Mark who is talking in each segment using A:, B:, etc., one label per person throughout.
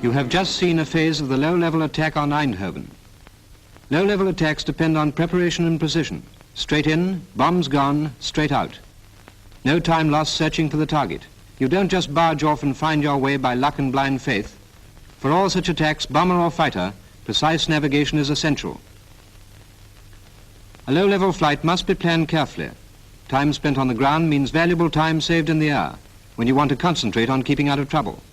A: You have just seen a phase of the low-level attack on Eindhoven. Low-level attacks depend on preparation and precision. Straight in, bombs gone, straight out. No time lost searching for the target. You don't just barge off and find your way by luck and blind faith. For all such attacks, bomber or fighter, precise navigation is essential. A low-level flight must be planned carefully. Time spent on the ground means valuable time saved in the air, when you want to concentrate on keeping out of trouble.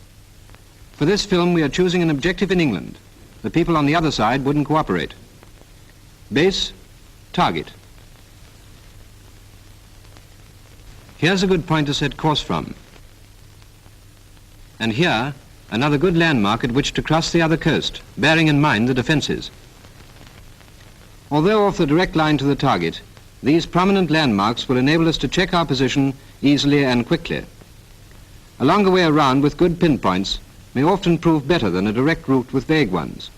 A: For this film, we are choosing an objective in England. The people on the other side wouldn't cooperate. Base, target. Here's a good point to set course from. And here, another good landmark at which to cross the other coast, bearing in mind the defenses. Although off the direct line to the target, these prominent landmarks will enable us to check our position easily and quickly. A longer way around with good pinpoints may often prove better than a direct route with vague ones.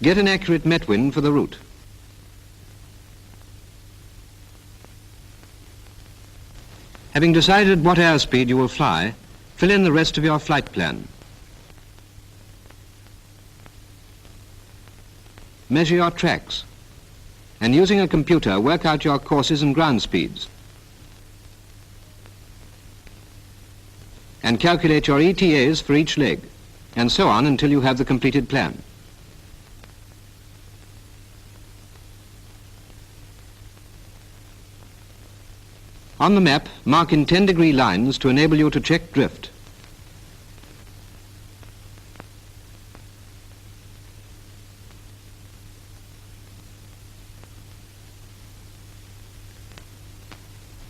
A: Get an accurate met wind for the route. Having decided what airspeed you will fly, fill in the rest of your flight plan. Measure your tracks, and using a computer, work out your courses and ground speeds. And calculate your ETAs for each leg, and so on until you have the completed plan. On the map, mark in 10-degree lines to enable you to check drift.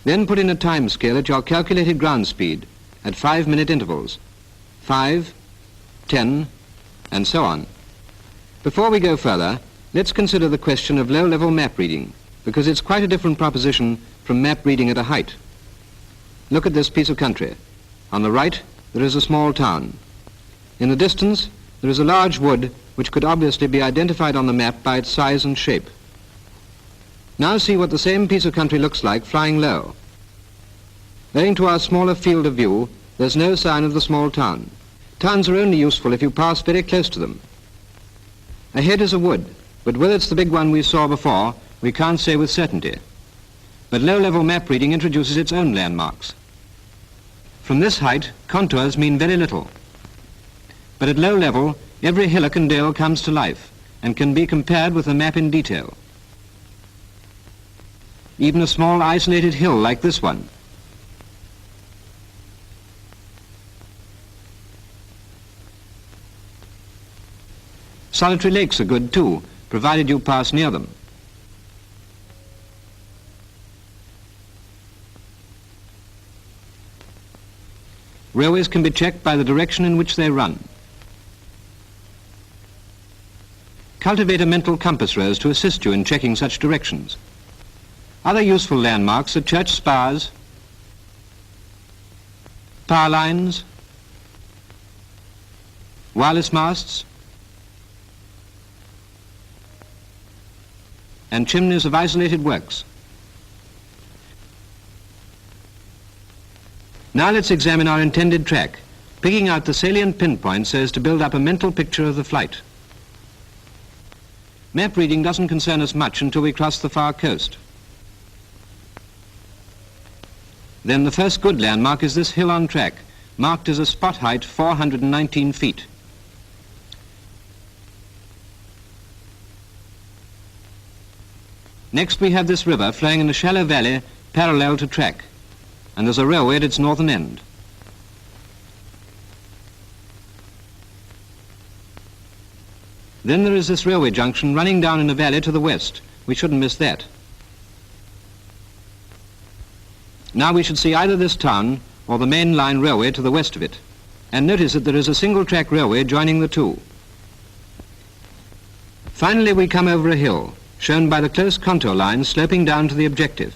A: Then put in a time scale at your calculated ground speed at 5-minute intervals. 5, 10, and so on. Before we go further, let's consider the question of low-level map reading, because it's quite a different proposition from map reading at a height. Look at this piece of country. On the right, there is a small town. In the distance, there is a large wood which could obviously be identified on the map by its size and shape. Now see what the same piece of country looks like flying low. Owing to our smaller field of view, there's no sign of the small town. Towns are only useful if you pass very close to them. Ahead is a wood, but whether it's the big one we saw before, we can't say with certainty. But low-level map reading introduces its own landmarks. From this height, contours mean very little. But at low level, every hillock and dale comes to life and can be compared with the map in detail. Even a small isolated hill like this one. Solitary lakes are good too, provided you pass near them. Railways can be checked by the direction in which they run. Cultivate a mental compass rose to assist you in checking such directions. Other useful landmarks are church spires, power lines, wireless masts, and chimneys of isolated works. Now let's examine our intended track, picking out the salient pinpoints so as to build up a mental picture of the flight. Map reading doesn't concern us much until we cross the far coast. Then the first good landmark is this hill on track, marked as a spot height 419 feet. Next we have this river flowing in a shallow valley parallel to track, and there's a railway at its northern end. Then there is this railway junction running down in a valley to the west. We shouldn't miss that. Now we should see either this town or the main line railway to the west of it. And notice that there is a single track railway joining the two. Finally we come over a hill, shown by the close contour lines sloping down to the objective,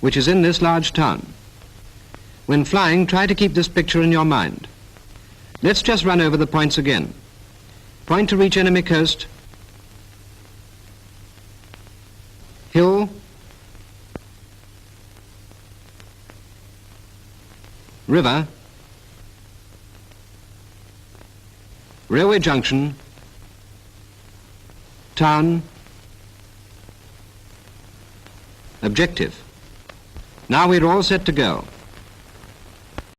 A: which is in this large town. When flying, try to keep this picture in your mind. Let's just run over the points again. Point to reach enemy coast, hill, river, railway junction, town, objective. Now we're all set to go.